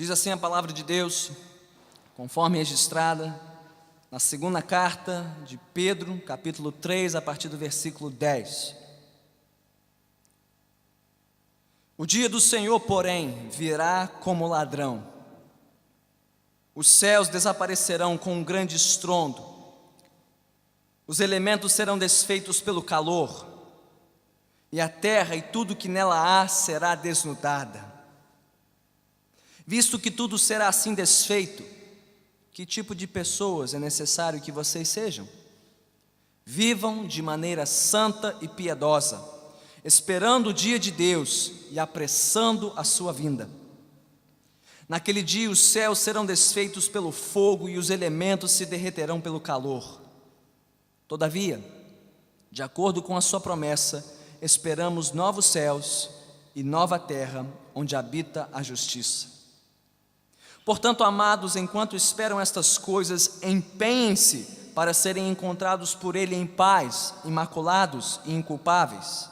Diz assim a palavra de Deus, conforme registrada na segunda carta de Pedro, capítulo 3, a partir do versículo 10. O dia do Senhor, porém, virá como ladrão. Os céus desaparecerão com um grande estrondo. Os elementos serão desfeitos pelo calor, e a terra e tudo que nela há será desnudada. Visto que tudo será assim desfeito, que tipo de pessoas é necessário que vocês sejam? Vivam de maneira santa e piedosa, esperando o dia de Deus e apressando a sua vinda. Naquele dia os céus serão desfeitos pelo fogo e os elementos se derreterão pelo calor. Todavia, de acordo com a sua promessa, esperamos novos céus e nova terra, onde habita a justiça. Portanto, amados, enquanto esperam estas coisas, empenhem-se para serem encontrados por Ele em paz, imaculados e inculpáveis.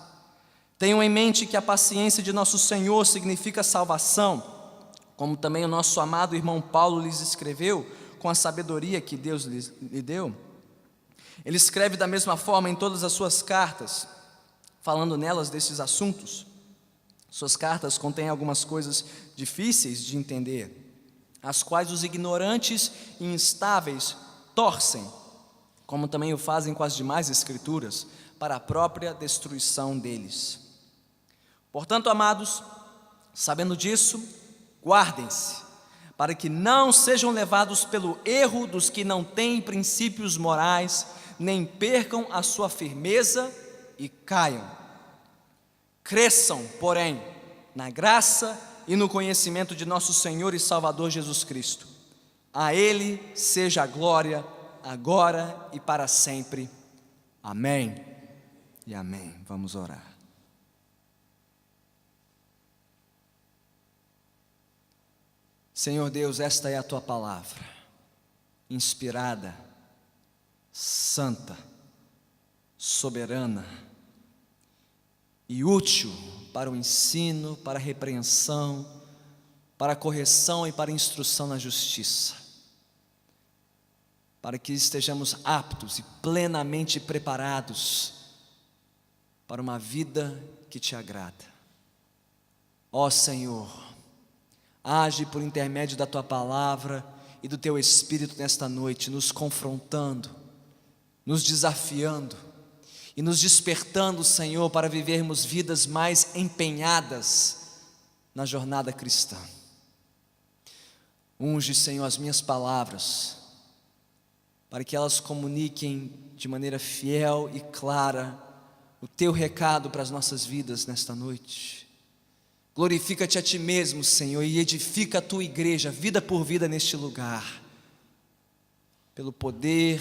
Tenham em mente que a paciência de nosso Senhor significa salvação, como também o nosso amado irmão Paulo lhes escreveu, com a sabedoria que Deus lhe deu. Ele escreve da mesma forma em todas as suas cartas, falando nelas desses assuntos. Suas cartas contêm algumas coisas difíceis de entender, as quais os ignorantes e instáveis torcem, como também o fazem com as demais escrituras, para a própria destruição deles. Portanto, amados, sabendo disso, guardem-se, para que não sejam levados pelo erro dos que não têm princípios morais, nem percam a sua firmeza e caiam. Cresçam, porém, na graça e no conhecimento de nosso Senhor e Salvador Jesus Cristo. A Ele seja a glória, agora e para sempre. Amém e amém. Vamos orar. Senhor Deus, esta é a Tua palavra, inspirada, santa, soberana e útil para o ensino, para a repreensão, para a correção e para a instrução na justiça, para que estejamos aptos e plenamente preparados para uma vida que Te agrada. Ó Senhor, age por intermédio da Tua palavra e do Teu Espírito nesta noite, nos confrontando, nos desafiando e nos despertando, Senhor, para vivermos vidas mais empenhadas na jornada cristã. Unge, Senhor, as minhas palavras, para que elas comuniquem de maneira fiel e clara o Teu recado para as nossas vidas nesta noite. Glorifica-te a Ti mesmo, Senhor, e edifica a Tua igreja, vida por vida neste lugar, pelo poder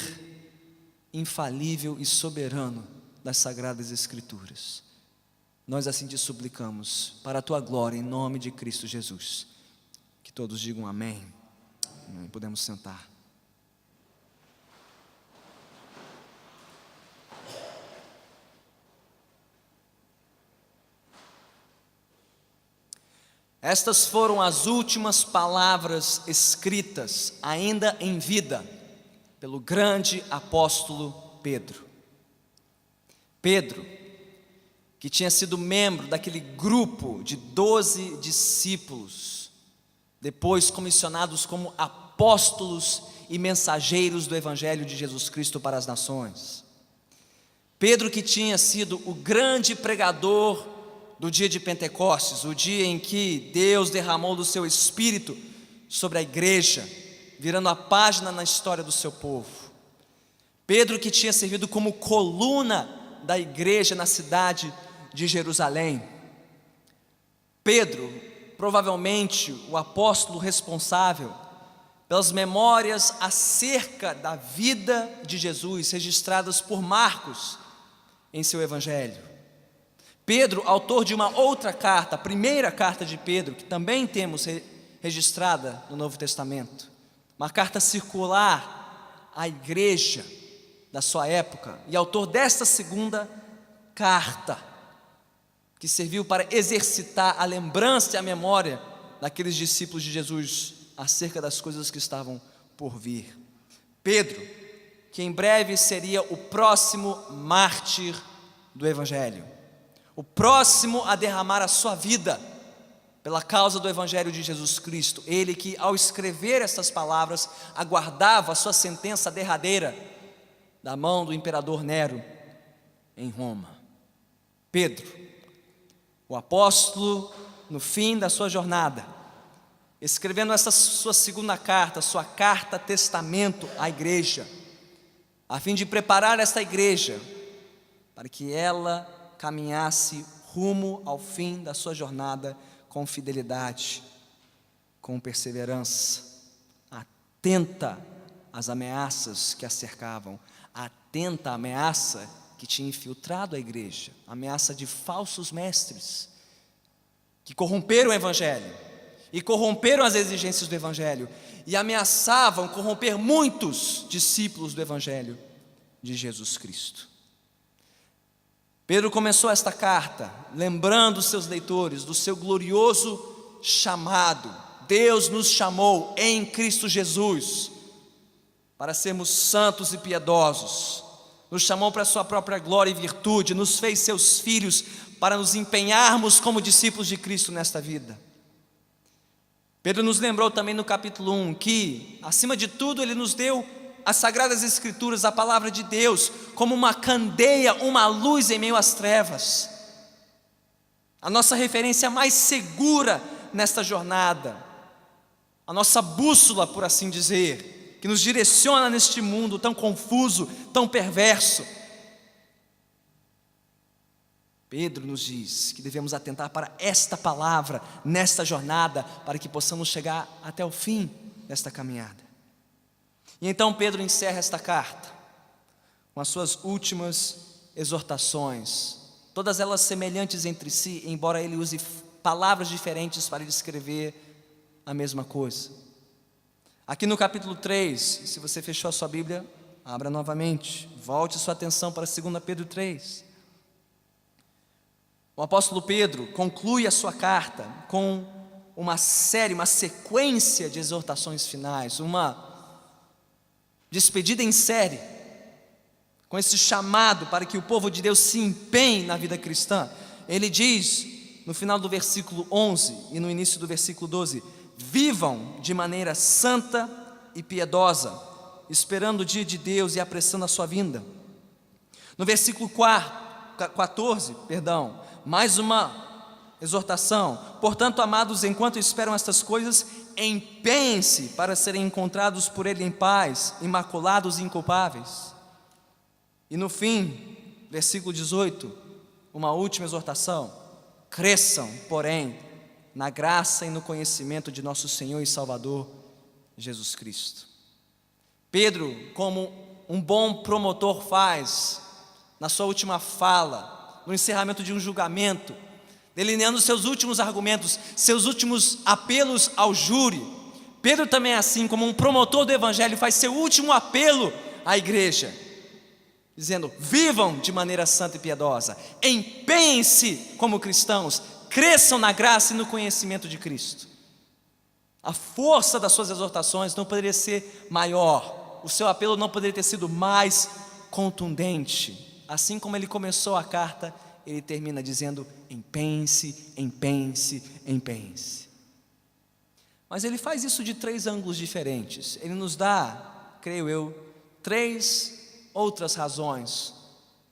infalível e soberano das Sagradas Escrituras. Nós assim Te suplicamos, para a Tua glória, em nome de Cristo Jesus. Que todos digam amém. Amém. Podemos sentar. Estas foram as últimas palavras escritas, ainda em vida, pelo grande apóstolo Pedro. Pedro, que tinha sido membro daquele grupo de 12 discípulos, depois comissionados como apóstolos e mensageiros do Evangelho de Jesus Cristo para as nações. Pedro, que tinha sido o grande pregador do dia de Pentecostes, o dia em que Deus derramou do seu Espírito sobre a igreja, virando a página na história do seu povo. Pedro, que tinha servido como coluna da igreja na cidade de Jerusalém. Pedro, provavelmente o apóstolo responsável pelas memórias acerca da vida de Jesus registradas por Marcos em seu evangelho. Pedro, autor de uma outra carta, a primeira carta de Pedro, que também temos registrada no Novo Testamento, uma carta circular à igreja da sua época, e autor desta segunda carta, que serviu para exercitar a lembrança e a memória daqueles discípulos de Jesus acerca das coisas que estavam por vir. Pedro, que em breve seria o próximo mártir do Evangelho, o próximo a derramar a sua vida pela causa do Evangelho de Jesus Cristo. Ele que, ao escrever estas palavras, aguardava a sua sentença derradeira da mão do imperador Nero em Roma. Pedro, o apóstolo, no fim da sua jornada, escrevendo essa sua segunda carta, sua carta testamento à igreja, a fim de preparar esta igreja para que ela caminhasse rumo ao fim da sua jornada com fidelidade, com perseverança, atenta às ameaças que a cercavam, atenta à ameaça que tinha infiltrado a igreja, a ameaça de falsos mestres, que corromperam o Evangelho, e corromperam as exigências do Evangelho, e ameaçavam corromper muitos discípulos do Evangelho de Jesus Cristo. Pedro começou esta carta lembrando os seus leitores do seu glorioso chamado. Deus nos chamou em Cristo Jesus para sermos santos e piedosos, nos chamou para a sua própria glória e virtude, nos fez seus filhos para nos empenharmos como discípulos de Cristo nesta vida. Pedro nos lembrou também no capítulo 1 que, acima de tudo, ele nos deu as Sagradas Escrituras, a palavra de Deus, como uma candeia, uma luz em meio às trevas, a nossa referência mais segura nesta jornada, a nossa bússola, por assim dizer, que nos direciona neste mundo tão confuso, tão perverso. Pedro nos diz que devemos atentar para esta palavra, nesta jornada, para que possamos chegar até o fim desta caminhada. E então Pedro encerra esta carta com as suas últimas exortações, todas elas semelhantes entre si, embora ele use palavras diferentes para descrever a mesma coisa. Aqui no capítulo 3, se você fechou a sua Bíblia, abra novamente, volte sua atenção para 2 Pedro 3. O apóstolo Pedro conclui a sua carta com uma sequência de exortações finais, uma despedida em série, com esse chamado para que o povo de Deus se empenhe na vida cristã. Ele diz, no final do versículo 11 e no início do versículo 12, vivam de maneira santa e piedosa, esperando o dia de Deus e apressando a sua vinda. No versículo 14, mais uma exortação: portanto, amados, enquanto esperam estas coisas, empenhem-se para serem encontrados por Ele em paz, imaculados e inculpáveis. E no fim, versículo 18, uma última exortação: cresçam, porém, na graça e no conhecimento de nosso Senhor e Salvador Jesus Cristo. Pedro, como um bom promotor faz, na sua última fala, no encerramento de um julgamento, delineando seus últimos argumentos, seus últimos apelos ao júri, Pedro também, assim como um promotor do Evangelho, faz seu último apelo à igreja, dizendo: vivam de maneira santa e piedosa, empenhem-se como cristãos, cresçam na graça e no conhecimento de Cristo. A força das suas exortações não poderia ser maior, o seu apelo não poderia ter sido mais contundente. Assim como ele começou a carta, ele termina dizendo: empenhe-se, empenhe-se, empenhe-se. Mas ele faz isso de 3 ângulos diferentes. Ele nos dá, creio eu, 3 outras razões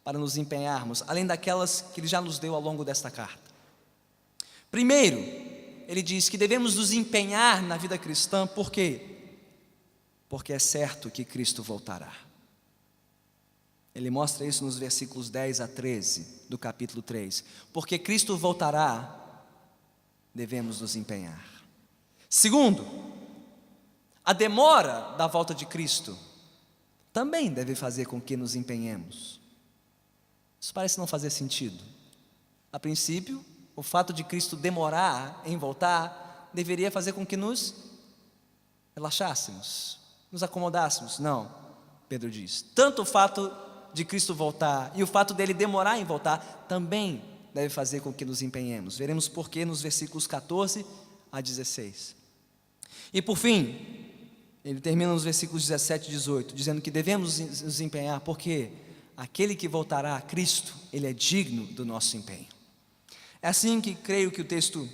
para nos empenharmos, além daquelas que ele já nos deu ao longo desta carta. Primeiro, ele diz que devemos nos empenhar na vida cristã. Por quê? Porque é certo que Cristo voltará. Ele mostra isso nos versículos 10 a 13 do capítulo 3. Porque Cristo voltará, devemos nos empenhar. Segundo, a demora da volta de Cristo também deve fazer com que nos empenhemos. Isso parece não fazer sentido. A princípio, o fato de Cristo demorar em voltar deveria fazer com que nos relaxássemos, nos acomodássemos. Não, Pedro diz, tanto o fato de Cristo voltar e o fato dele demorar em voltar também deve fazer com que nos empenhemos. Veremos por quê nos versículos 14 a 16. E por fim, ele termina nos versículos 17 e 18, dizendo que devemos nos empenhar, porque aquele que voltará, Cristo, ele é digno do nosso empenho. É assim que creio que o texto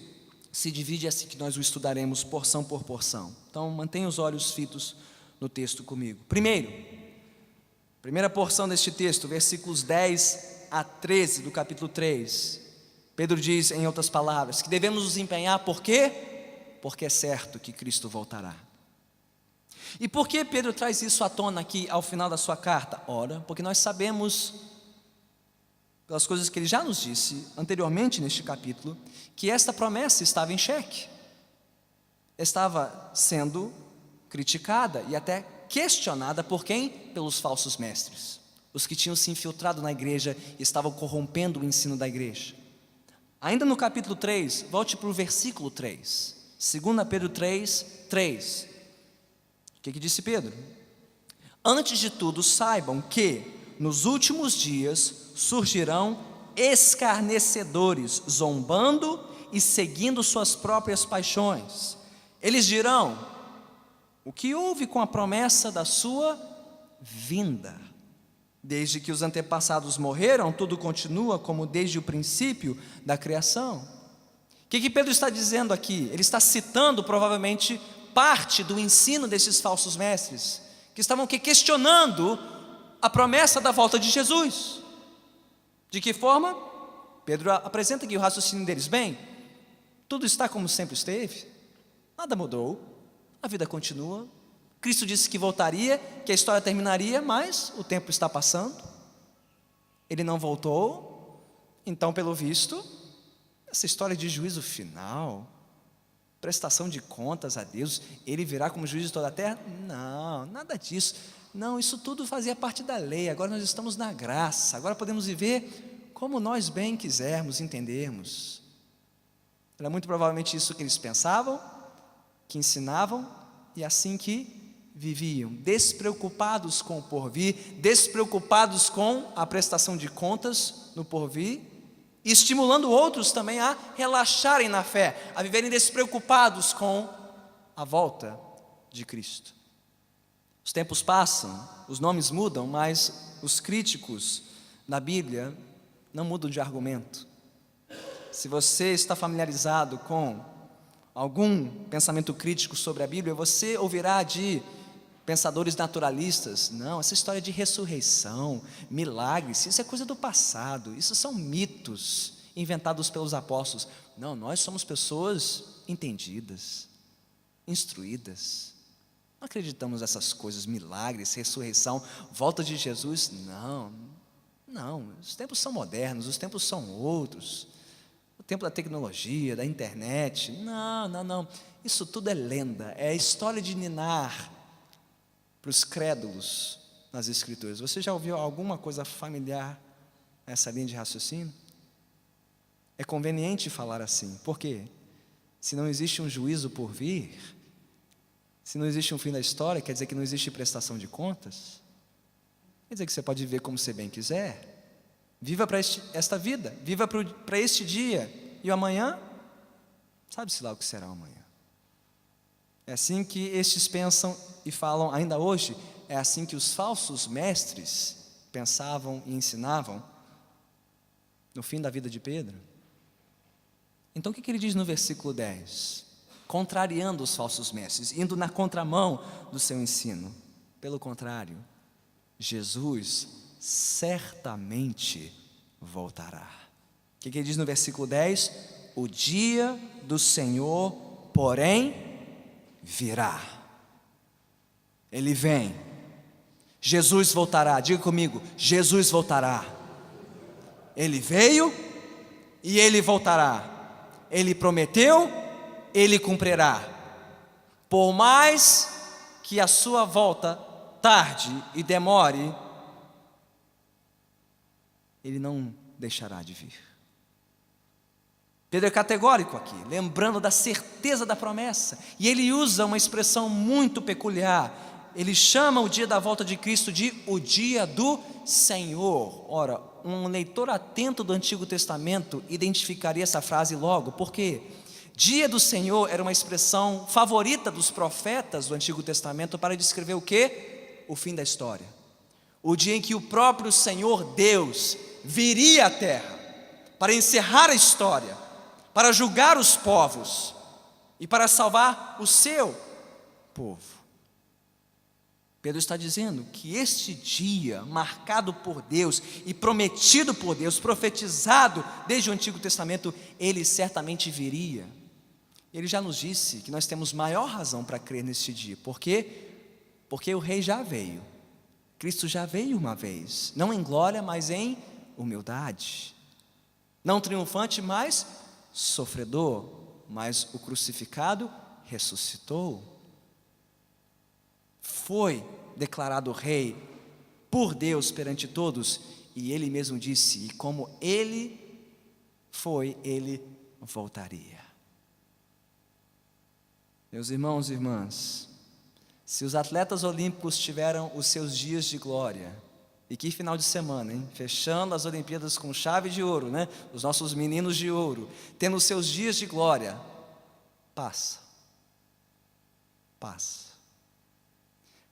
se divide, é assim que nós o estudaremos porção por porção. Então mantenha os olhos fitos no texto comigo. Primeira porção deste texto, versículos 10 a 13 do capítulo 3. Pedro diz, em outras palavras, que devemos nos empenhar, por quê? Porque é certo que Cristo voltará. E por que Pedro traz isso à tona aqui ao final da sua carta? Ora, porque nós sabemos, pelas coisas que ele já nos disse anteriormente neste capítulo, que esta promessa estava em xeque, estava sendo criticada e até questionada por quem? Pelos falsos mestres, os que tinham se infiltrado na igreja e estavam corrompendo o ensino da igreja. Ainda no capítulo 3, volte para o versículo 3, 2 Pedro 3, 3. O que disse Pedro? Antes de tudo, saibam que nos últimos dias surgirão escarnecedores, zombando e seguindo suas próprias paixões. Eles dirão: o que houve com a promessa da sua vinda? Desde que os antepassados morreram, tudo continua como desde o princípio da criação. O que Pedro está dizendo aqui? Ele está citando provavelmente parte do ensino desses falsos mestres, que estavam questionando a promessa da volta de Jesus. De que forma? Pedro apresenta aqui o raciocínio deles. Bem, tudo está como sempre esteve, nada mudou, a vida continua. Cristo disse que voltaria, que a história terminaria, mas o tempo está passando, ele não voltou. Então, pelo visto, essa história de juízo final, prestação de contas a Deus, ele virá como juiz de toda a terra? Não, nada disso. Não, isso tudo fazia parte da lei. Agora nós estamos na graça, agora podemos viver como nós bem quisermos, entendermos. Era muito provavelmente isso que eles pensavam, que ensinavam, e assim que viviam, despreocupados com o porvir, despreocupados com a prestação de contas no porvir, e estimulando outros também a relaxarem na fé, a viverem despreocupados com a volta de Cristo. Os tempos passam, os nomes mudam, mas os críticos da Bíblia não mudam de argumento. Se você está familiarizado com algum pensamento crítico sobre a Bíblia, você ouvirá de pensadores naturalistas: não, essa história de ressurreição, milagres, isso é coisa do passado, isso são mitos inventados pelos apóstolos. Não, nós somos pessoas entendidas, instruídas, não acreditamos nessas coisas, milagres, ressurreição, volta de Jesus. Não, os tempos são modernos, os tempos são outros, o tempo da tecnologia, da internet. Não, isso tudo é lenda, é a história de ninar para os crédulos nas Escrituras. Você já ouviu alguma coisa familiar a essa linha de raciocínio? É conveniente falar assim, porque se não existe um juízo por vir, se não existe um fim da história, quer dizer que não existe prestação de contas? Quer dizer que você pode viver como você bem quiser? Viva para esta vida, viva para este dia, e o amanhã, sabe-se lá o que será o amanhã. É assim que estes pensam e falam ainda hoje, é assim que os falsos mestres pensavam e ensinavam no fim da vida de Pedro. Então o que ele diz no versículo 10? Contrariando os falsos mestres, indo na contramão do seu ensino. Pelo contrário, Jesus certamente voltará. O que ele diz no versículo 10? O dia do Senhor, porém, virá. Ele vem. Jesus voltará. Diga comigo: Jesus voltará. Ele veio e ele voltará. Ele prometeu, ele cumprirá. Por mais que a sua volta tarde e demore, ele não deixará de vir. Pedro é categórico aqui, lembrando da certeza da promessa, e ele usa uma expressão muito peculiar. Ele chama o dia da volta de Cristo de o dia do Senhor. Ora, um leitor atento do Antigo Testamento identificaria essa frase logo, porque Dia do Senhor era uma expressão favorita dos profetas do Antigo Testamento para descrever o quê? O fim da história. O dia em que o próprio Senhor Deus viria à terra para encerrar a história, para julgar os povos e para salvar o seu povo. Pedro está dizendo que este dia, marcado por Deus e prometido por Deus, profetizado desde o Antigo Testamento, ele certamente viria. Ele já nos disse que nós temos maior razão para crer neste dia. Por quê? Porque o Rei já veio. Cristo já veio uma vez, não em glória, mas em humildade. Não triunfante, mas sofredor. Mas o crucificado ressuscitou. Foi declarado rei por Deus perante todos, e ele mesmo disse, e como ele foi, ele voltaria. Meus irmãos e irmãs, se os atletas olímpicos tiveram os seus dias de glória, e que final de semana, hein? Fechando as Olimpíadas com chave de ouro, né? Os nossos meninos de ouro, tendo os seus dias de glória, passa.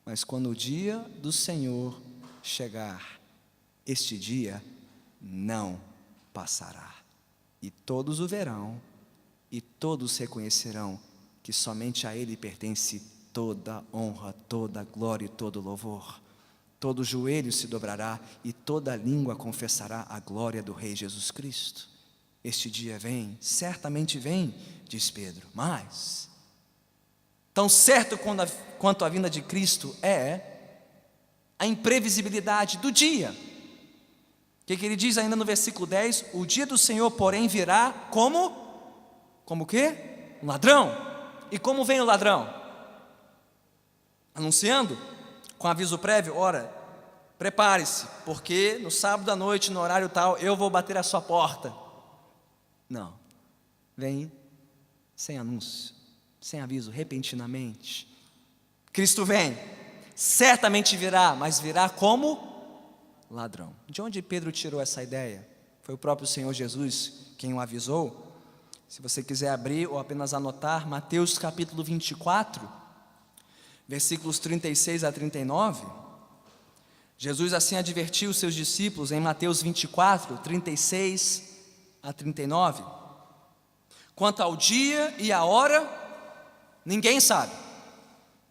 Mas quando o dia do Senhor chegar, este dia não passará. E todos o verão, e todos reconhecerão que somente a Ele pertence toda honra, toda glória e todo louvor. Todo joelho se dobrará e toda língua confessará a glória do Rei Jesus Cristo. Este dia vem, certamente vem, diz Pedro, mas tão certo quanto a vinda de Cristo é a imprevisibilidade do dia. O que ele diz ainda no versículo 10? O dia do Senhor, porém, virá como o quê? Um ladrão. E como vem o ladrão? Anunciando, com aviso prévio, ora, prepare-se, porque no sábado à noite, no horário tal, eu vou bater a sua porta. Não, vem sem anúncio, sem aviso, repentinamente. Cristo vem, certamente virá, mas virá como ladrão. De onde Pedro tirou essa ideia? Foi o próprio Senhor Jesus quem o avisou. Se você quiser abrir ou apenas anotar, Mateus capítulo 24, versículos 36 a 39, Jesus assim advertiu os seus discípulos em Mateus 24, 36 a 39. Quanto ao dia e a hora, ninguém sabe,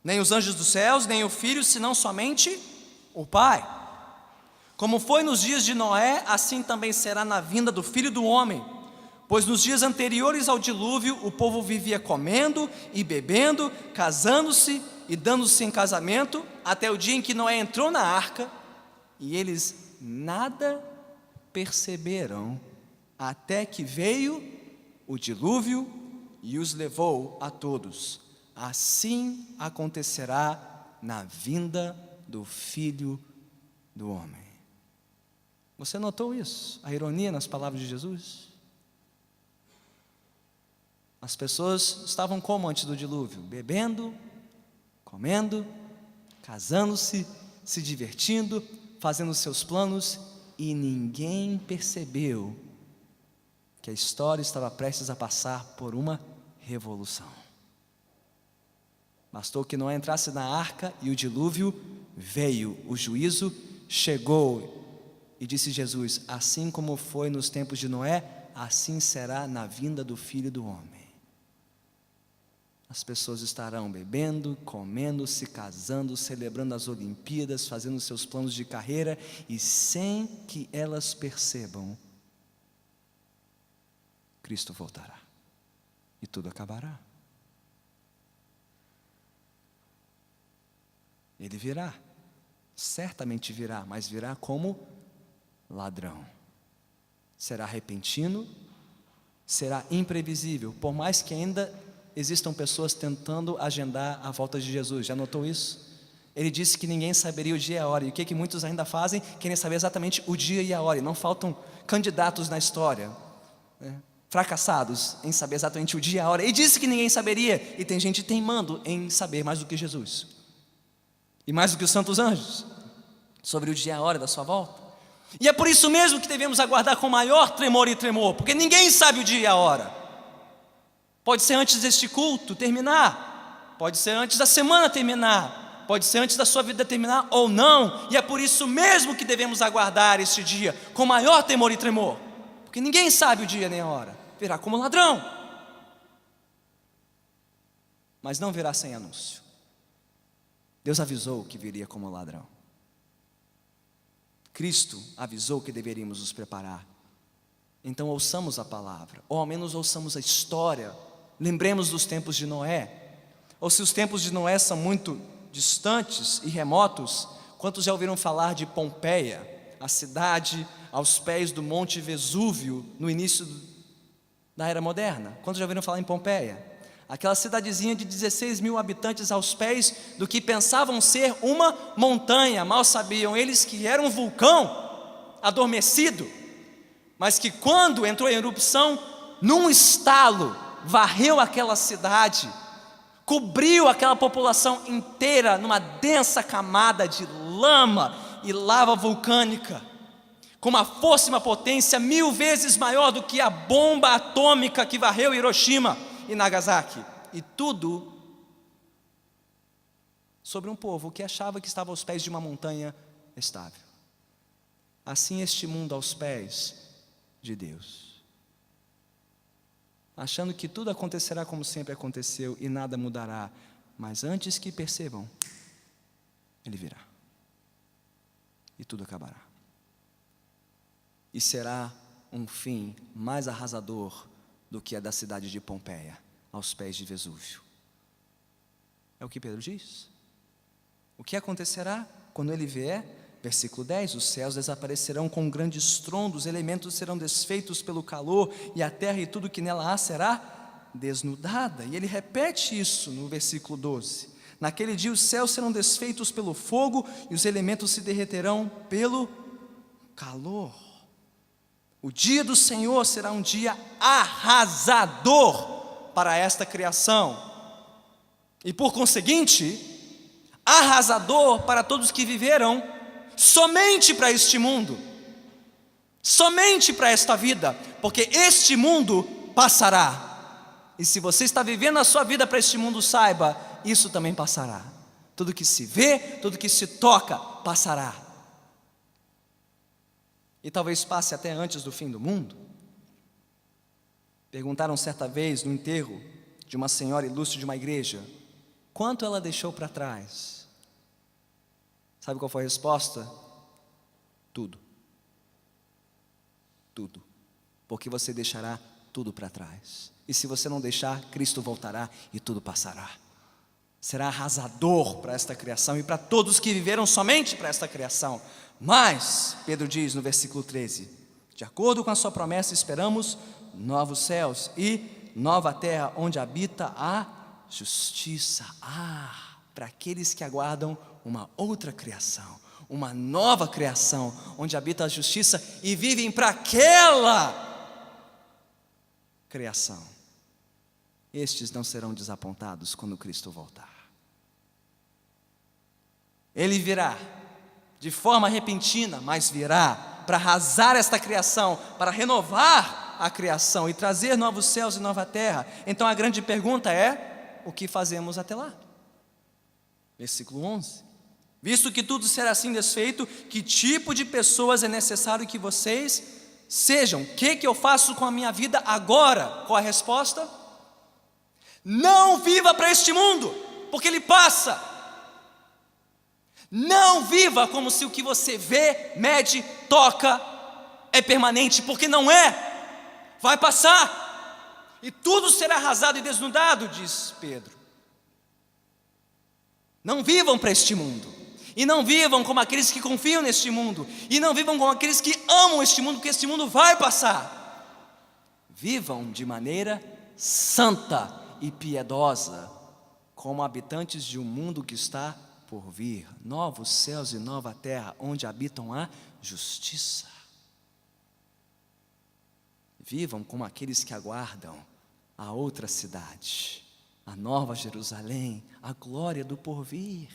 nem os anjos dos céus, nem o Filho, senão somente o Pai. Como foi nos dias de Noé, assim também será na vinda do Filho do Homem. Pois nos dias anteriores ao dilúvio, o povo vivia comendo e bebendo, casando-se e dando-se em casamento, até o dia em que Noé entrou na arca, e eles nada perceberam, até que veio o dilúvio e os levou a todos. Assim acontecerá na vinda do Filho do Homem. Você notou isso? A ironia nas palavras de Jesus? As pessoas estavam como antes do dilúvio? Bebendo, comendo, casando-se, se divertindo, fazendo seus planos, e ninguém percebeu que a história estava prestes a passar por uma revolução. Bastou que Noé entrasse na arca e o dilúvio veio, o juízo chegou, e disse Jesus, assim como foi nos tempos de Noé, assim será na vinda do Filho do Homem. As pessoas estarão bebendo, comendo, se casando, celebrando as Olimpíadas, fazendo seus planos de carreira, e sem que elas percebam, Cristo voltará e tudo acabará. Ele virá, certamente virá, mas virá como ladrão. Será repentino, será imprevisível, por mais que ainda existam pessoas tentando agendar a volta de Jesus. Já notou isso? Ele disse que ninguém saberia o dia e a hora. E o que muitos ainda fazem? Querem saber exatamente o dia e a hora. E não faltam candidatos na história, né, fracassados em saber exatamente o dia e a hora. Ele disse que ninguém saberia. E tem gente teimando em saber mais do que Jesus. E mais do que os santos anjos. Sobre o dia e a hora da sua volta. E é por isso mesmo que devemos aguardar com maior tremor e tremor. Porque ninguém sabe o dia e a hora. Pode ser antes deste culto terminar, pode ser antes da semana terminar, pode ser antes da sua vida terminar ou não, e é por isso mesmo que devemos aguardar este dia com maior temor e tremor, porque ninguém sabe o dia nem a hora. Virá como ladrão, mas não virá sem anúncio. Deus avisou que viria como ladrão. Cristo avisou que deveríamos nos preparar. Então ouçamos a palavra, ou ao menos ouçamos a história. Lembremos dos tempos de Noé. Ou se os tempos de Noé são muito distantes e remotos, quantos já ouviram falar de Pompeia, a cidade aos pés do Monte Vesúvio, no início da Era Moderna? Quantos já ouviram falar em Pompeia? Aquela cidadezinha de 16 mil habitantes aos pés do que pensavam ser uma montanha. Mal sabiam eles que era um vulcão adormecido, mas que quando entrou em erupção, num estalo, varreu aquela cidade, cobriu aquela população inteira numa densa camada de lama e lava vulcânica, com uma força e uma potência 1000 vezes maior do que a bomba atômica que varreu Hiroshima e Nagasaki. E tudo sobre um povo que achava que estava aos pés de uma montanha estável. Assim este mundo aos pés de Deus, achando que tudo acontecerá como sempre aconteceu e nada mudará, mas antes que percebam, Ele virá e tudo acabará, e será um fim mais arrasador do que a da cidade de Pompeia, aos pés de Vesúvio. É o que Pedro diz. O que acontecerá quando Ele vier? Versículo 10, os céus desaparecerão com um grande estrondo, os elementos serão desfeitos pelo calor, e a terra e tudo que nela há será desnudada. E ele repete isso no versículo 12. Naquele dia os céus serão desfeitos pelo fogo, e os elementos se derreterão pelo calor. O dia do Senhor será um dia arrasador para esta criação, e por conseguinte, arrasador para todos que viveram somente para este mundo, somente para esta vida, porque este mundo passará. E se você está vivendo a sua vida para este mundo, saiba, isso também passará. Tudo que se vê, tudo que se toca, passará. E talvez passe até antes do fim do mundo. Perguntaram certa vez no enterro de uma senhora ilustre de uma igreja, quanto ela deixou para trás? Sabe qual foi a resposta? Tudo. Tudo. Porque você deixará tudo para trás. E se você não deixar, Cristo voltará e tudo passará. Será arrasador para esta criação e para todos que viveram somente para esta criação. Mas, Pedro diz no versículo 13, de acordo com a sua promessa, esperamos novos céus e nova terra, onde habita a justiça. Para aqueles que aguardam uma outra criação, uma nova criação, onde habita a justiça e vivem para aquela criação. Estes não serão desapontados quando Cristo voltar. Ele virá de forma repentina, mas virá para arrasar esta criação, para renovar a criação e trazer novos céus e nova terra. Então a grande pergunta é: o que fazemos até lá? Versículo 11. Visto que tudo será assim desfeito, que tipo de pessoas é necessário que vocês sejam? O que eu faço com a minha vida agora? Qual a resposta? Não viva para este mundo, porque ele passa. Não viva como se o que você vê, mede, toca é permanente, porque não é. Vai passar e tudo será arrasado e desnudado, diz Pedro. Não vivam para este mundo, e não vivam como aqueles que confiam neste mundo, e não vivam como aqueles que amam este mundo, porque este mundo vai passar. Vivam de maneira santa e piedosa, como habitantes de um mundo que está por vir, novos céus e nova terra, onde habitam a justiça. Vivam como aqueles que aguardam a outra cidade, a nova Jerusalém, a glória do porvir.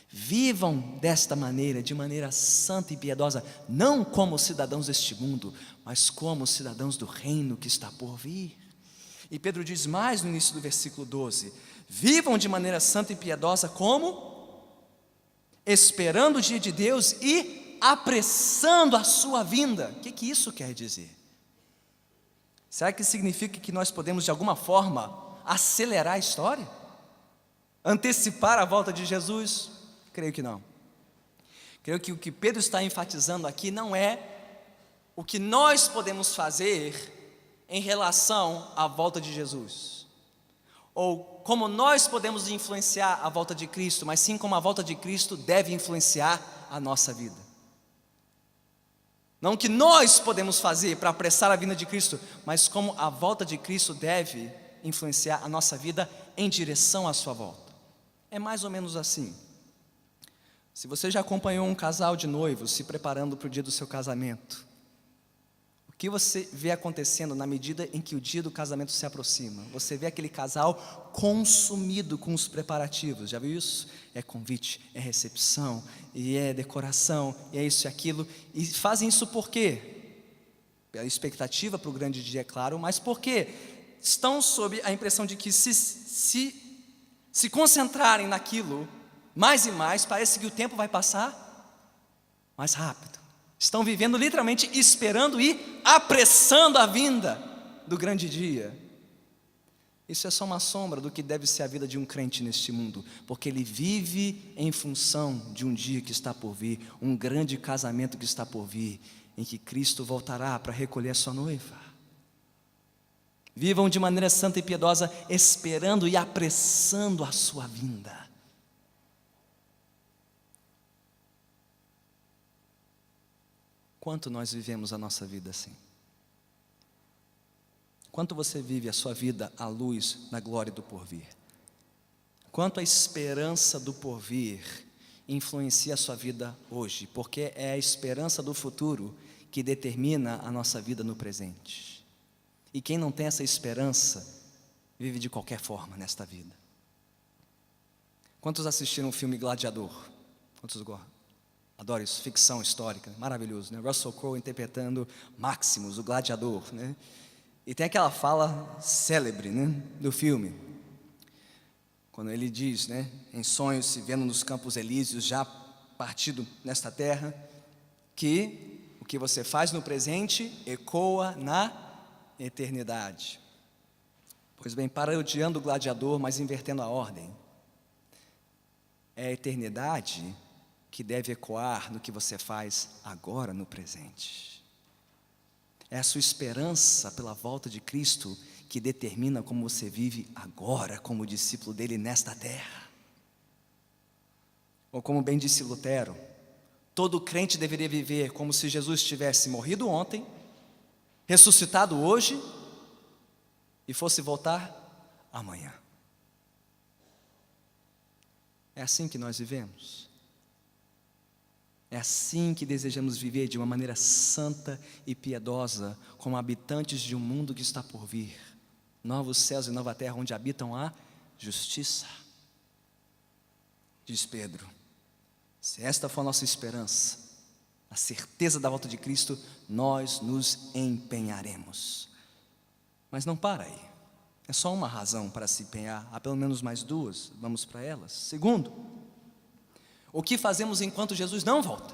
Vivam desta maneira, de maneira santa e piedosa, não como cidadãos deste mundo, mas como cidadãos do reino que está por vir. E Pedro diz mais no início do versículo 12: vivam de maneira santa e piedosa, como? Esperando o dia de Deus e apressando a sua vinda. O que isso quer dizer? Será que significa que nós podemos de alguma forma acelerar a história? Antecipar a volta de Jesus? Creio que não. Creio que o que Pedro está enfatizando aqui não é o que nós podemos fazer em relação à volta de Jesus, ou como nós podemos influenciar a volta de Cristo, mas sim como a volta de Cristo deve influenciar a nossa vida. Não o que nós podemos fazer para apressar a vinda de Cristo, mas como a volta de Cristo deve influenciar a nossa vida em direção à sua volta. É mais ou menos assim. Se você já acompanhou um casal de noivos se preparando para o dia do seu casamento, o que você vê acontecendo na medida em que o dia do casamento se aproxima? Você vê aquele casal consumido com os preparativos. Já viu isso? É convite, é recepção, e é decoração, e é isso e aquilo. E fazem isso por quê? Pela expectativa para o grande dia, é claro, mas por quê? Estão sob a impressão de que se concentrarem naquilo mais e mais, parece que o tempo vai passar mais rápido. Estão vivendo literalmente esperando e apressando a vinda do grande dia. Isso é só uma sombra do que deve ser a vida de um crente neste mundo, porque ele vive em função de um dia que está por vir, um grande casamento que está por vir, em que Cristo voltará para recolher a sua noiva. Vivam de maneira santa e piedosa, esperando e apressando a sua vinda. Quanto nós vivemos a nossa vida assim? Quanto você vive a sua vida à luz da glória do porvir? Quanto a esperança do porvir influencia a sua vida hoje? Porque é a esperança do futuro que determina a nossa vida no presente. E quem não tem essa esperança, vive de qualquer forma nesta vida. Quantos assistiram o filme Gladiador? Quantos gostam? Adoro isso, ficção histórica, maravilhoso, né? Russell Crowe interpretando Maximus, o gladiador, né? E tem aquela fala célebre, né, do filme, quando ele diz, né, em sonhos, se vendo nos campos elíseos, já partido nesta terra, que o que você faz no presente ecoa na eternidade. Pois bem, parodiando o gladiador, mas invertendo a ordem, é a eternidade que deve ecoar no que você faz agora no presente. É a sua esperança pela volta de Cristo que determina como você vive agora como discípulo dele nesta terra. Ou como bem disse Lutero, todo crente deveria viver como se Jesus tivesse morrido ontem, ressuscitado hoje e fosse voltar amanhã. É assim que nós vivemos. É assim que desejamos viver, de uma maneira santa e piedosa, como habitantes de um mundo que está por vir, novos céus e nova terra, onde habitam a justiça. Diz Pedro, se esta for a nossa esperança, a certeza da volta de Cristo, nós nos empenharemos. Mas não para aí, é só uma razão para se empenhar, há pelo menos mais duas, vamos para elas. Segundo, o que fazemos enquanto Jesus não volta?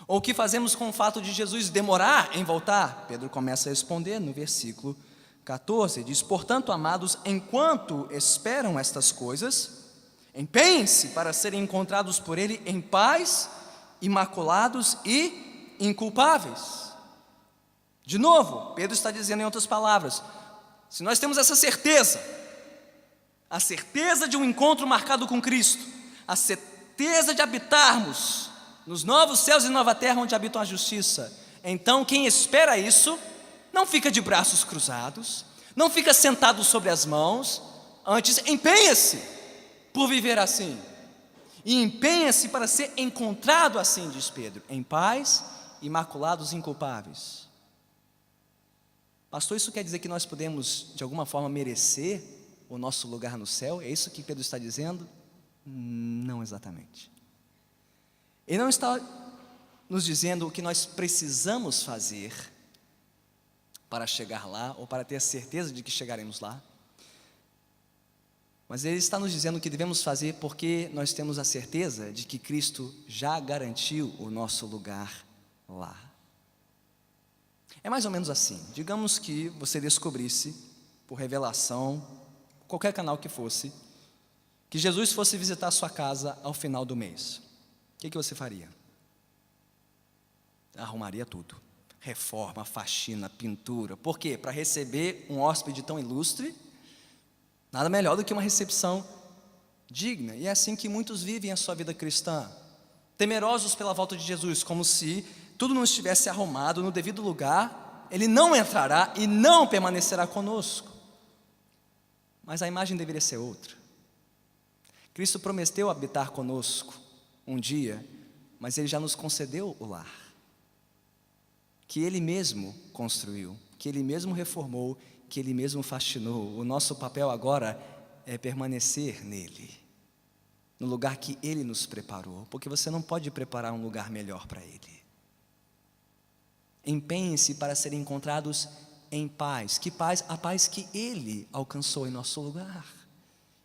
Ou o que fazemos com o fato de Jesus demorar em voltar? Pedro começa a responder no versículo 14, diz, portanto, amados, enquanto esperam estas coisas, empenhem-se para serem encontrados por Ele em paz, imaculados e inculpáveis. De novo, Pedro está dizendo em outras palavras, se nós temos essa certeza, a certeza de um encontro marcado com Cristo, a certeza de habitarmos nos novos céus e nova terra onde habitam a justiça, então quem espera isso, não fica de braços cruzados, não fica sentado sobre as mãos, antes empenha-se por viver assim, e empenha-se para ser encontrado assim, diz Pedro, em paz, imaculados e inculpáveis. Pastor, isso quer dizer que nós podemos de alguma forma merecer o nosso lugar no céu? É isso que Pedro está dizendo? Não exatamente. Ele não está nos dizendo o que nós precisamos fazer para chegar lá, ou para ter a certeza de que chegaremos lá. Mas Ele está nos dizendo que devemos fazer porque nós temos a certeza de que Cristo já garantiu o nosso lugar lá. É mais ou menos assim. Digamos que você descobrisse, por revelação, qualquer canal que fosse, que Jesus fosse visitar a sua casa ao final do mês. O que você faria? Arrumaria tudo. Reforma, faxina, pintura. Por quê? Para receber um hóspede tão ilustre, nada melhor do que uma recepção digna. E é assim que muitos vivem a sua vida cristã, temerosos pela volta de Jesus, como se tudo não estivesse arrumado no devido lugar. Ele não entrará e não permanecerá conosco. Mas a imagem deveria ser outra. Cristo prometeu habitar conosco um dia, mas Ele já nos concedeu o lar, que Ele mesmo construiu, que Ele mesmo reformou, que Ele mesmo faxinou. O nosso papel agora é permanecer nele, no lugar que Ele nos preparou, porque você não pode preparar um lugar melhor para Ele. Empenhe-se para serem encontrados em paz. Que paz? A paz que Ele alcançou em nosso lugar.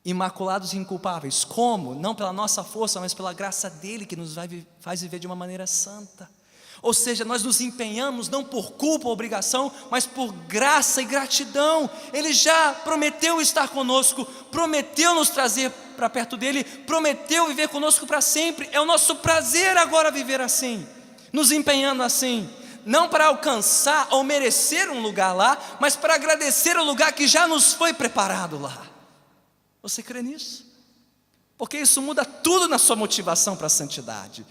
Imaculados e inculpáveis. Como? Não pela nossa força, mas pela graça dEle, que nos faz viver de uma maneira santa. Ou seja, nós nos empenhamos não por culpa ou obrigação, mas por graça e gratidão. Ele já prometeu estar conosco, prometeu nos trazer para perto dEle, prometeu viver conosco para sempre. É o nosso prazer agora viver assim, nos empenhando assim, não para alcançar ou merecer um lugar lá, mas para agradecer o lugar que já nos foi preparado lá. Você crê nisso? Porque isso muda tudo na sua motivação para a santidade.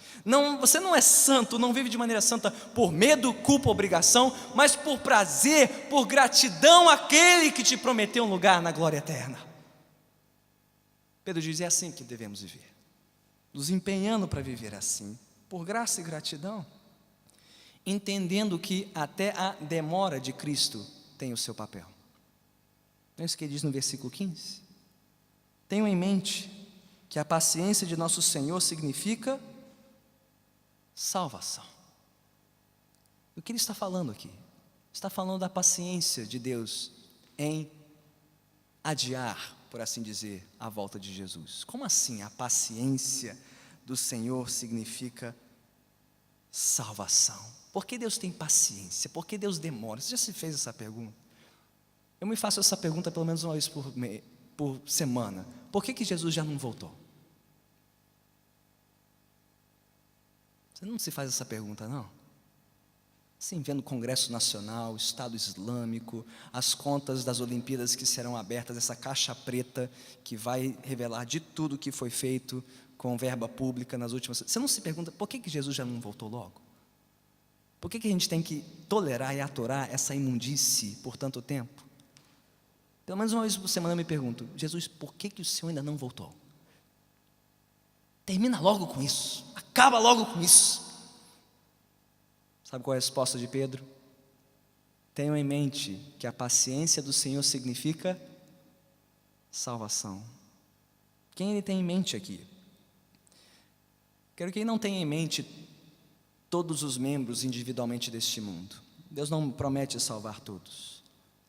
Você não é santo, não vive de maneira santa por medo, culpa, obrigação, mas por prazer, por gratidão àquele que te prometeu um lugar na glória eterna. Pedro diz, é assim que devemos viver, nos empenhando para viver assim, por graça e gratidão, entendendo que até a demora de Cristo tem o seu papel. Não é isso que ele diz no versículo 15? Tenham em mente que a paciência de nosso Senhor significa salvação. O que ele está falando aqui? Está falando da paciência de Deus em adiar, por assim dizer, a volta de Jesus. Como assim a paciência do Senhor significa salvação? Por que Deus tem paciência? Por que Deus demora? Você já se fez essa pergunta? Eu me faço essa pergunta pelo menos uma vez por semana. Por que Jesus já não voltou? Você não se faz essa pergunta, não? Sim, vendo o Congresso Nacional, Estado Islâmico, as contas das Olimpíadas que serão abertas, essa caixa preta que vai revelar de tudo que foi feito com verba pública nas últimas... Você não se pergunta, por que Jesus já não voltou logo? Por que a gente tem que tolerar e atorar essa imundície por tanto tempo? Pelo menos uma vez por semana eu me pergunto, Jesus, por que o Senhor ainda não voltou? Termina logo com isso, acaba logo com isso. Sabe qual é a resposta de Pedro? Tenham em mente que a paciência do Senhor significa salvação. Quem ele tem em mente aqui? Quero que ele não tenha em mente todos os membros individualmente deste mundo. Deus não promete salvar todos.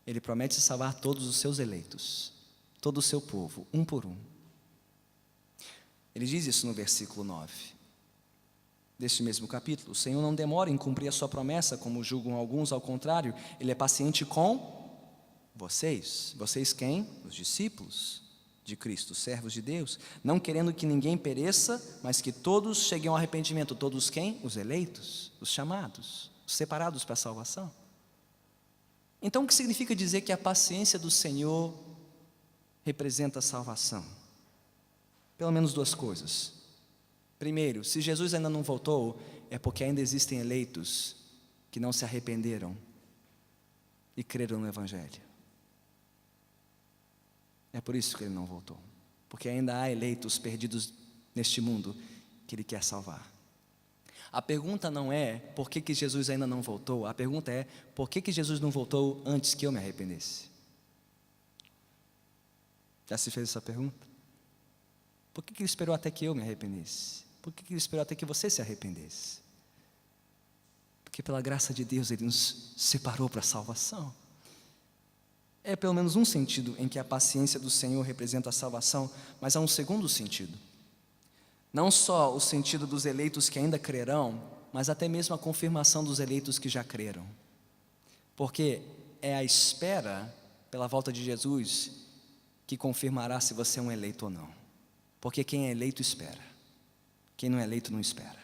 Ele promete salvar todos os seus eleitos, todo o seu povo, um por um. Ele diz isso no versículo 9 deste mesmo capítulo. O Senhor não demora em cumprir a sua promessa, como julgam alguns, ao contrário, Ele é paciente com vocês. Vocês quem? Os discípulos de Cristo, servos de Deus, não querendo que ninguém pereça, mas que todos cheguem ao arrependimento. Todos quem? Os eleitos, os chamados, os separados para a salvação. Então, o que significa dizer que a paciência do Senhor representa a salvação? Pelo menos duas coisas. Primeiro, se Jesus ainda não voltou, é porque ainda existem eleitos que não se arrependeram e creram no Evangelho. É por isso que Ele não voltou, porque ainda há eleitos perdidos neste mundo que Ele quer salvar. A pergunta não é por que Jesus ainda não voltou, a pergunta é por que Jesus não voltou antes que eu me arrependesse? Já se fez essa pergunta? Por que Ele esperou até que eu me arrependesse? Por que Ele esperou até que você se arrependesse? Porque pela graça de Deus Ele nos separou para a salvação. É pelo menos um sentido em que a paciência do Senhor representa a salvação, mas há um segundo sentido. Não só o sentido dos eleitos que ainda crerão, mas até mesmo a confirmação dos eleitos que já creram. Porque é a espera pela volta de Jesus que confirmará se você é um eleito ou não. Porque quem é eleito espera. Quem não é eleito não espera.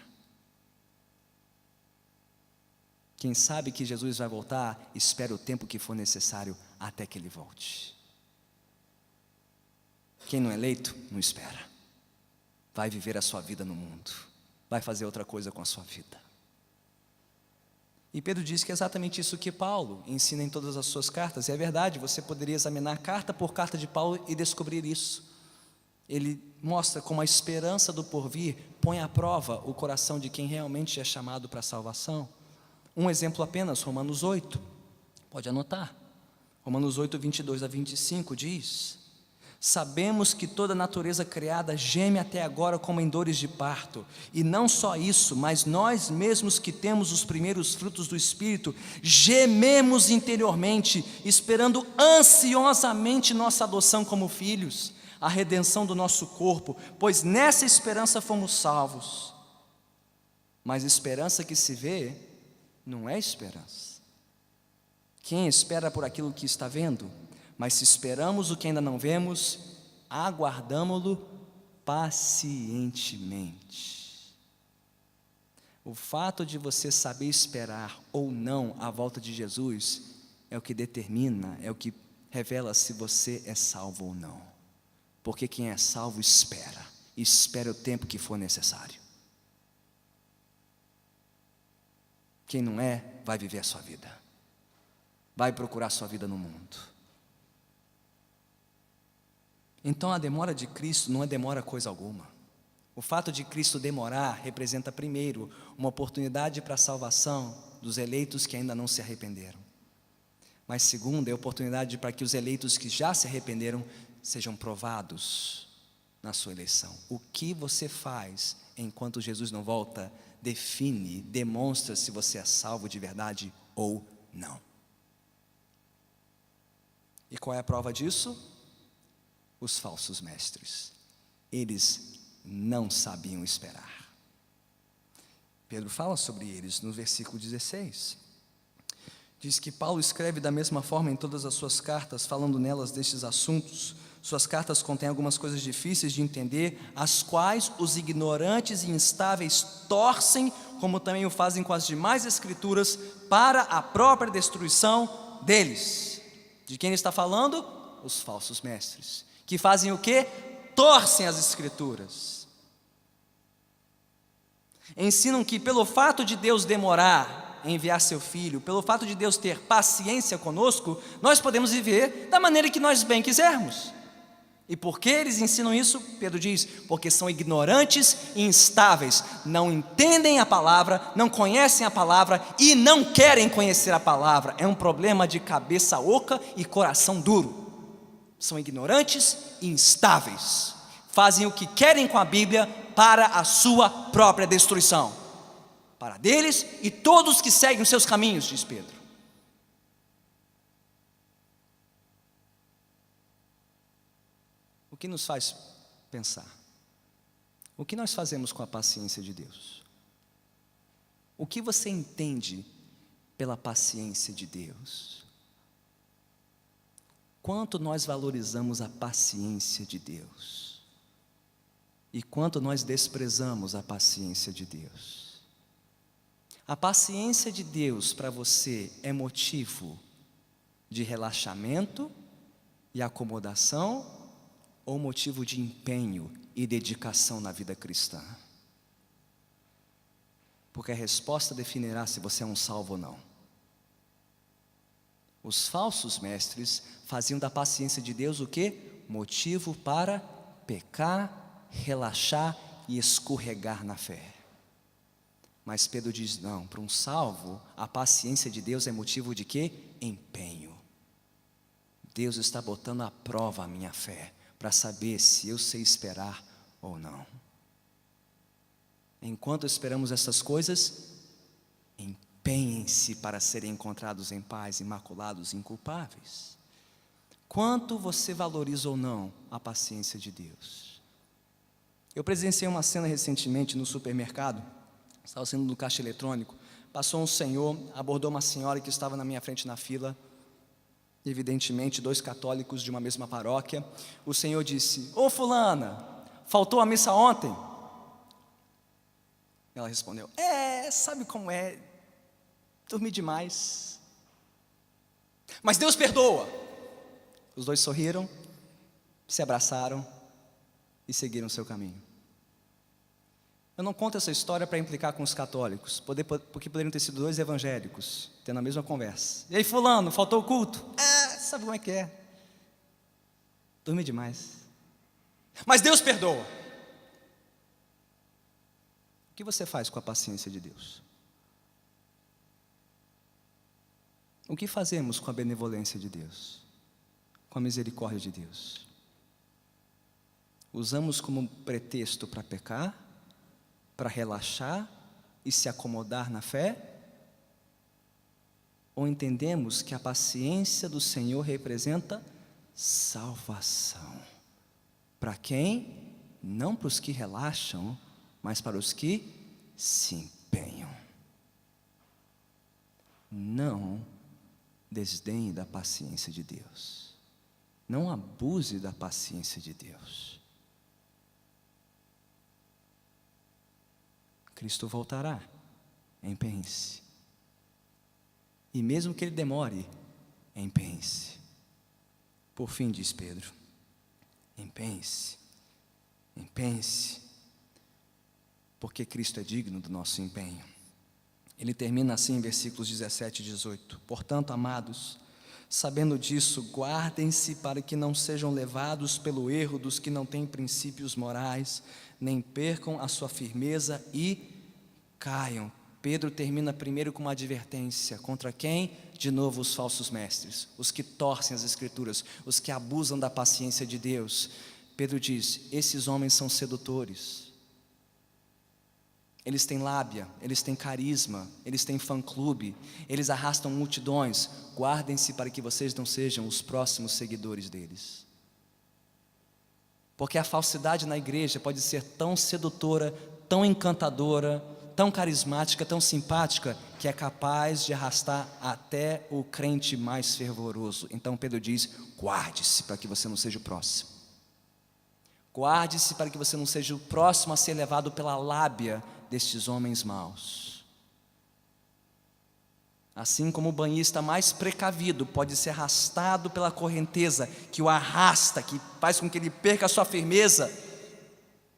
Quem sabe que Jesus vai voltar, espera o tempo que for necessário até que Ele volte. Quem não é eleito, não espera. Vai viver a sua vida no mundo. Vai fazer outra coisa com a sua vida. E Pedro diz que é exatamente isso que Paulo ensina em todas as suas cartas. E é verdade, você poderia examinar carta por carta de Paulo e descobrir isso. Ele mostra como a esperança do porvir põe à prova o coração de quem realmente é chamado para a salvação. Um exemplo apenas, Romanos 8, pode anotar. Romanos 8, 22 a 25 diz: sabemos que toda a natureza criada geme até agora como em dores de parto, e não só isso, mas nós mesmos que temos os primeiros frutos do Espírito, gememos interiormente, esperando ansiosamente nossa adoção como filhos, a redenção do nosso corpo, pois nessa esperança fomos salvos. Mas esperança que se vê não é esperança. Quem espera por aquilo que está vendo? Mas se esperamos o que ainda não vemos, aguardamo-lo pacientemente. O fato de você saber esperar ou não a volta de Jesus é o que determina, é o que revela se você é salvo ou não. Porque quem é salvo espera o tempo que for necessário. Quem não é, vai viver a sua vida. Vai procurar a sua vida no mundo. Então a demora de Cristo não é demora coisa alguma. O fato de Cristo demorar representa, primeiro, uma oportunidade para a salvação dos eleitos que ainda não se arrependeram. Mas segundo, é a oportunidade para que os eleitos que já se arrependeram sejam provados na sua eleição. O que você faz enquanto Jesus não volta define, demonstra se você é salvo de verdade ou não. E qual é a prova disso? Os falsos mestres. Eles não sabiam esperar. Pedro fala sobre eles no versículo 16. Diz que Paulo escreve da mesma forma em todas as suas cartas, falando nelas destes assuntos. Suas cartas contêm algumas coisas difíceis de entender, as quais os ignorantes e instáveis torcem, como também o fazem com as demais escrituras, para a própria destruição deles. De quem ele está falando? Os falsos mestres. Que fazem o quê? Torcem as escrituras. Ensinam que pelo fato de Deus demorar em enviar seu Filho, pelo fato de Deus ter paciência conosco, nós podemos viver da maneira que nós bem quisermos. E por que eles ensinam isso? Pedro diz, porque são ignorantes e instáveis, não entendem a palavra, não conhecem a palavra e não querem conhecer a palavra. É um problema de cabeça oca e coração duro. São ignorantes e instáveis, fazem o que querem com a Bíblia para a sua própria destruição, para deles e todos que seguem os seus caminhos, diz Pedro. O que nos faz pensar? O que nós fazemos com a paciência de Deus? O que você entende pela paciência de Deus? Quanto nós valorizamos a paciência de Deus? E quanto nós desprezamos a paciência de Deus? A paciência de Deus para você é motivo de relaxamento e acomodação ou motivo de empenho e dedicação na vida cristã? Porque a resposta definirá se você é um salvo ou não. Os falsos mestres faziam da paciência de Deus o quê? Motivo para pecar, relaxar e escorregar na fé. Mas Pedro diz, não, para um salvo, a paciência de Deus é motivo de quê? Empenho. Deus está botando à prova a minha fé, para saber se eu sei esperar ou não. Enquanto esperamos essas coisas, empenho empenhem-se para serem encontrados em paz, imaculados e inculpáveis. Quanto você valoriza ou não a paciência de Deus? Eu presenciei uma cena recentemente no supermercado, estava saindo do caixa eletrônico, passou um senhor, abordou uma senhora que estava na minha frente na fila, evidentemente 2 católicos de uma mesma paróquia. O senhor disse: ô fulana, faltou a missa ontem? Ela respondeu: sabe como é, dormi demais. Mas Deus perdoa. Os 2 sorriram, se abraçaram e seguiram seu caminho. Eu não conto essa história para implicar com os católicos, porque poderiam ter sido 2 evangélicos, tendo a mesma conversa. E aí fulano, faltou o culto? Sabe como é que é? Dormi demais. Mas Deus perdoa. O que você faz com a paciência de Deus? O que fazemos com a benevolência de Deus? Com a misericórdia de Deus? Usamos como pretexto para pecar? Para relaxar e se acomodar na fé? Ou entendemos que a paciência do Senhor representa salvação? Para quem? Não para os que relaxam, mas para os que se empenham. Não desdenhe da paciência de Deus. Não abuse da paciência de Deus. Cristo voltará, empenhe-se. E mesmo que ele demore, empenhe-se. Por fim, diz Pedro, empenhe-se, empenhe-se, porque Cristo é digno do nosso empenho. Ele termina assim em versículos 17 e 18. Portanto, amados, sabendo disso, guardem-se para que não sejam levados pelo erro dos que não têm princípios morais, nem percam a sua firmeza e caiam. Pedro termina primeiro com uma advertência. Contra quem? De novo, os falsos mestres, os que torcem as Escrituras, os que abusam da paciência de Deus. Pedro diz: esses homens são sedutores. Eles têm lábia, eles têm carisma, eles têm fã-clube, eles arrastam multidões. Guardem-se para que vocês não sejam os próximos seguidores deles. Porque a falsidade na igreja pode ser tão sedutora, tão encantadora, tão carismática, tão simpática, que é capaz de arrastar até o crente mais fervoroso. Então Pedro diz: guarde-se para que você não seja o próximo. Guarde-se para que você não seja o próximo a ser levado pela lábia destes homens maus. Assim como o banhista mais precavido pode ser arrastado pela correnteza que o arrasta, que faz com que ele perca a sua firmeza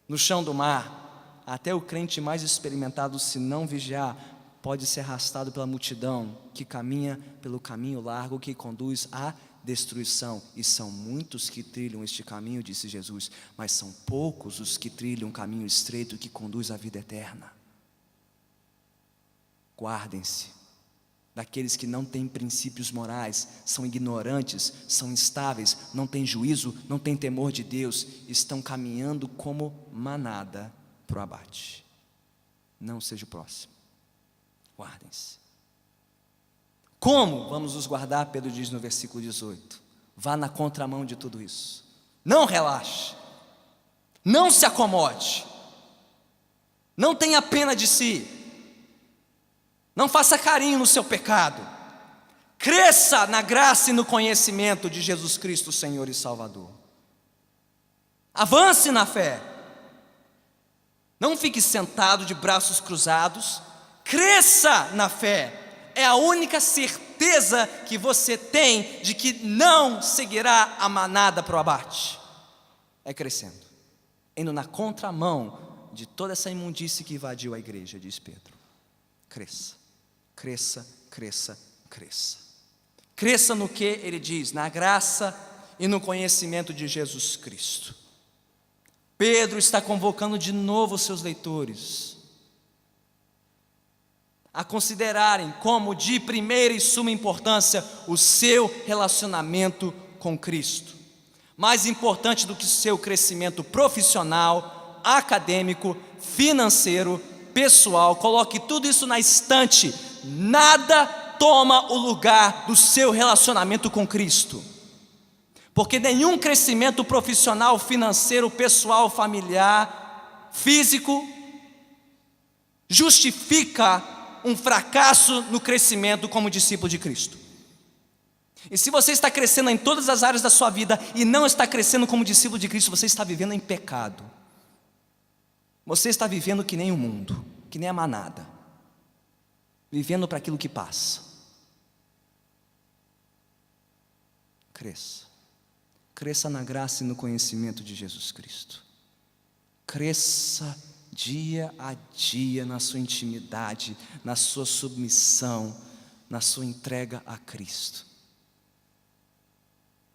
no chão do mar, até o crente mais experimentado, se não vigiar, pode ser arrastado pela multidão que caminha pelo caminho largo que conduz à destruição. E são muitos que trilham este caminho, disse Jesus, mas são poucos os que trilham um caminho estreito que conduz à vida eterna. Guardem-se daqueles que não têm princípios morais, são ignorantes, são instáveis, não têm juízo, não têm temor de Deus, estão caminhando como manada para o abate. Não seja o próximo. Guardem-se. Como vamos nos guardar? Pedro diz no versículo 18: vá na contramão de tudo isso. Não relaxe, não se acomode, não tenha pena de si, não faça carinho no seu pecado, cresça na graça e no conhecimento de Jesus Cristo, Senhor e Salvador. Avance na fé, não fique sentado de braços cruzados, cresça na fé. É a única certeza que você tem de que não seguirá a manada para o abate. É crescendo, indo na contramão de toda essa imundície que invadiu a igreja, diz Pedro. Cresça, cresça, cresça, cresça. Cresça no que ele diz? Na graça e no conhecimento de Jesus Cristo. Pedro está convocando de novo os seus leitores a considerarem como de primeira e suma importância o seu relacionamento com Cristo. Mais importante do que o seu crescimento profissional, acadêmico, financeiro, pessoal. Coloque tudo isso na estante, nada toma o lugar do seu relacionamento com Cristo. Porque nenhum crescimento profissional, financeiro, pessoal, familiar, físico, justifica um fracasso no crescimento como discípulo de Cristo. E se você está crescendo em todas as áreas da sua vida e não está crescendo como discípulo de Cristo, você está vivendo em pecado. Você está vivendo que nem o mundo, que nem a manada, vivendo para aquilo que passa. Cresça. Cresça na graça e no conhecimento de Jesus Cristo. Cresça dia a dia na sua intimidade, na sua submissão, na sua entrega a Cristo.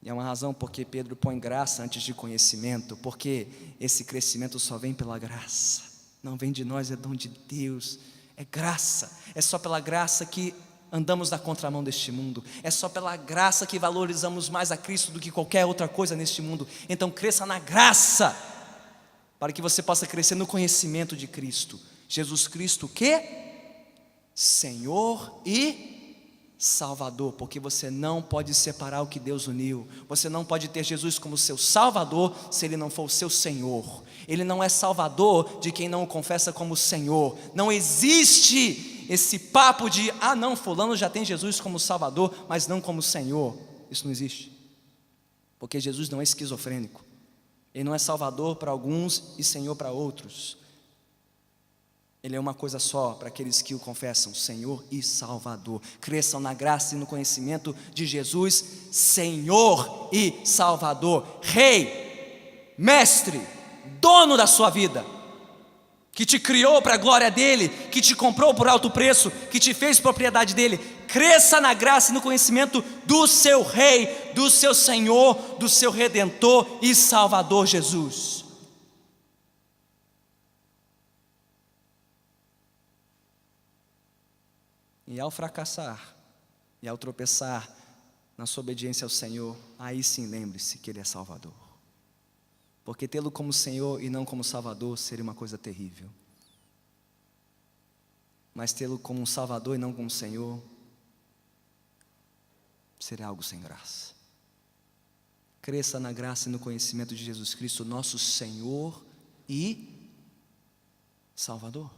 E é uma razão porque Pedro põe graça antes de conhecimento, porque esse crescimento só vem pela graça, não vem de nós, é dom de Deus, é graça, é só pela graça que andamos na contramão deste mundo, é só pela graça que valorizamos mais a Cristo do que qualquer outra coisa neste mundo. Então cresça na graça, para que você possa crescer no conhecimento de Cristo. Jesus Cristo o quê? Senhor e Salvador, porque você não pode separar o que Deus uniu. Você não pode ter Jesus como seu Salvador se Ele não for o seu Senhor. Ele não é Salvador de quem não o confessa como Senhor. Não existe esse papo de, não, fulano já tem Jesus como Salvador, mas não como Senhor. Isso não existe, porque Jesus não é esquizofrênico. Ele não é Salvador para alguns e Senhor para outros. Ele é uma coisa só para aqueles que o confessam, Senhor e Salvador. Cresçam na graça e no conhecimento de Jesus, Senhor e Salvador, Rei, Mestre, dono da sua vida, que te criou para a glória dEle, que te comprou por alto preço, que te fez propriedade dEle. Cresça na graça e no conhecimento do seu Rei, do seu Senhor, do seu Redentor e Salvador Jesus. E ao fracassar, e ao tropeçar na sua obediência ao Senhor, aí sim lembre-se que Ele é Salvador. Porque tê-lo como Senhor e não como Salvador seria uma coisa terrível. Mas tê-lo como um Salvador e não como Senhor seria algo sem graça. Cresça na graça e no conhecimento de Jesus Cristo, nosso Senhor e Salvador.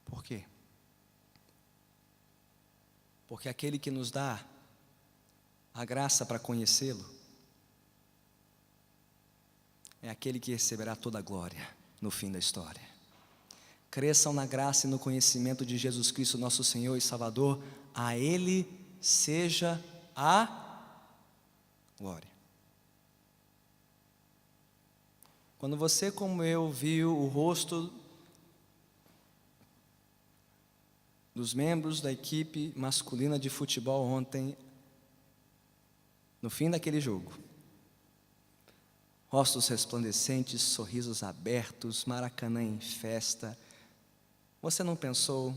Por quê? Porque aquele que nos dá a graça para conhecê-lo é aquele que receberá toda a glória no fim da história. Cresçam na graça e no conhecimento de Jesus Cristo, nosso Senhor e Salvador. A Ele seja a glória. Quando você, como eu, viu o rosto dos membros da equipe masculina de futebol ontem, no fim daquele jogo, rostos resplandecentes, sorrisos abertos, Maracanã em festa, você não pensou,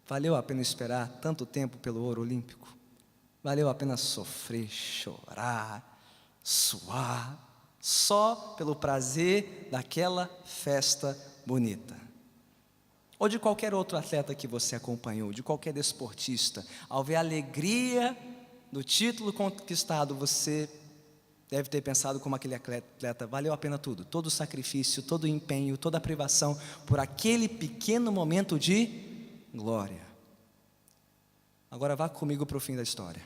valeu a pena esperar tanto tempo pelo ouro olímpico? Valeu a pena sofrer, chorar, suar, só pelo prazer daquela festa bonita? Ou de qualquer outro atleta que você acompanhou, de qualquer desportista, ao ver a alegria do título conquistado, você deve ter pensado como aquele atleta, valeu a pena tudo, todo o sacrifício, todo o empenho, toda a privação, por aquele pequeno momento de glória. Agora vá comigo para o fim da história.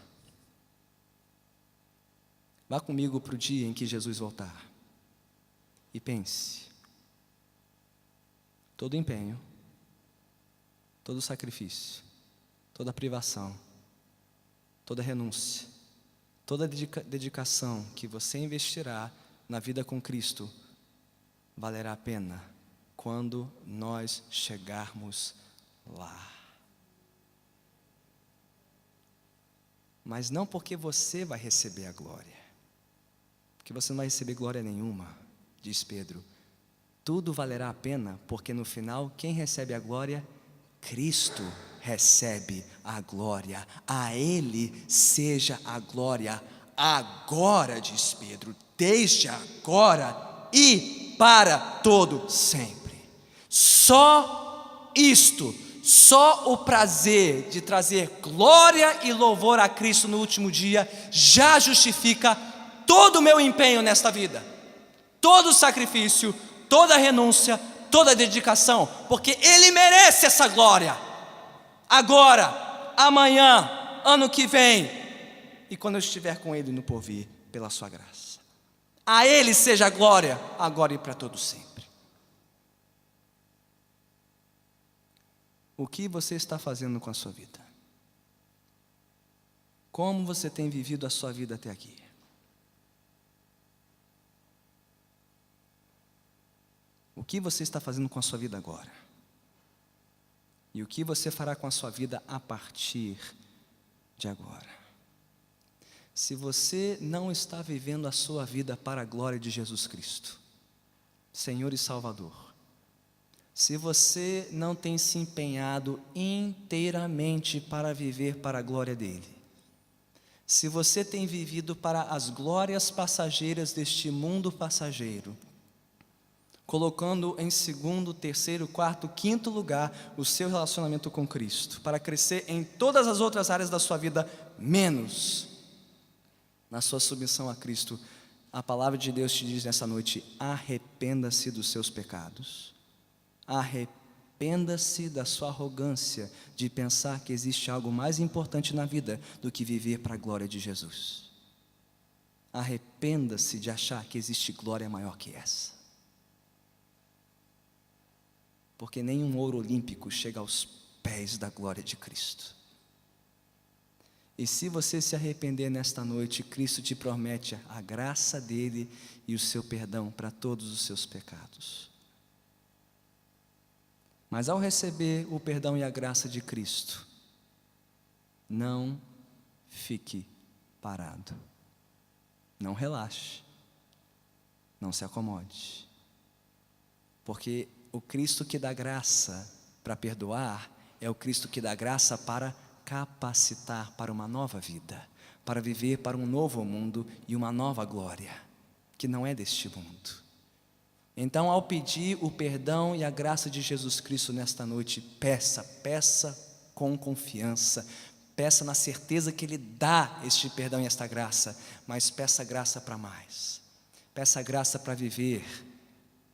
Vá comigo para o dia em que Jesus voltar. E pense, todo o empenho, todo o sacrifício, toda a privação, toda a renúncia, toda a dedicação que você investirá na vida com Cristo, valerá a pena quando nós chegarmos lá. Mas não porque você vai receber a glória, porque você não vai receber glória nenhuma, diz Pedro. Tudo valerá a pena, porque no final, quem recebe a glória? Cristo recebe a glória. A Ele seja a glória agora, diz Pedro, desde agora e para todo sempre. Só isto, só o prazer de trazer glória e louvor a Cristo no último dia já justifica todo o meu empenho nesta vida, todo o sacrifício, toda a renúncia, toda a dedicação, porque Ele merece essa glória, agora, amanhã, ano que vem, e quando eu estiver com Ele no porvir, pela sua graça. A Ele seja a glória, agora e para todo sempre. O que você está fazendo com a sua vida? Como você tem vivido a sua vida até aqui? O que você está fazendo com a sua vida agora? E o que você fará com a sua vida a partir de agora? Se você não está vivendo a sua vida para a glória de Jesus Cristo, Senhor e Salvador, se você não tem se empenhado inteiramente para viver para a glória dEle, se você tem vivido para as glórias passageiras deste mundo passageiro, colocando em segundo, terceiro, quarto, quinto lugar o seu relacionamento com Cristo, para crescer em todas as outras áreas da sua vida, menos na sua submissão a Cristo, a palavra de Deus te diz nessa noite: arrependa-se dos seus pecados. Arrependa-se da sua arrogância de pensar que existe algo mais importante na vida do que viver para a glória de Jesus. Arrependa-se de achar que existe glória maior que essa. Porque nenhum ouro olímpico chega aos pés da glória de Cristo. E se você se arrepender nesta noite, Cristo te promete a graça dele e o seu perdão para todos os seus pecados. Mas ao receber o perdão e a graça de Cristo, não fique parado. Não relaxe. Não se acomode. Porque o Cristo que dá graça para perdoar é o Cristo que dá graça para capacitar para uma nova vida, para viver para um novo mundo e uma nova glória, que não é deste mundo. Então, ao pedir o perdão e a graça de Jesus Cristo nesta noite, peça com confiança, peça na certeza que Ele dá este perdão e esta graça, mas peça graça para mais, peça graça para viver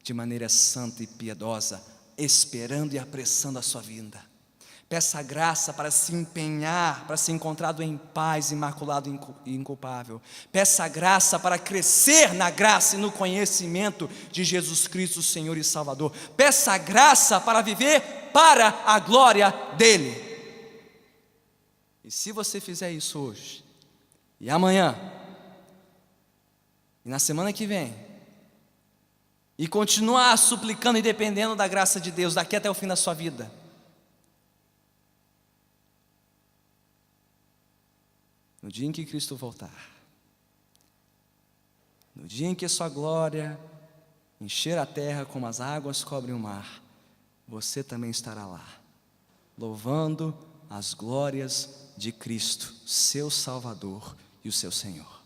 de maneira santa e piedosa, esperando e apressando a sua vinda. Peça graça para se empenhar, para ser encontrado em paz, imaculado e inculpável. Peça graça para crescer na graça e no conhecimento de Jesus Cristo, Senhor e Salvador. Peça graça para viver para a glória dEle. E se você fizer isso hoje, e amanhã, e na semana que vem, e continuar suplicando e dependendo da graça de Deus daqui até o fim da sua vida, no dia em que Cristo voltar, no dia em que sua glória encher a terra como as águas cobrem o mar, você também estará lá, louvando as glórias de Cristo, seu Salvador e o seu Senhor.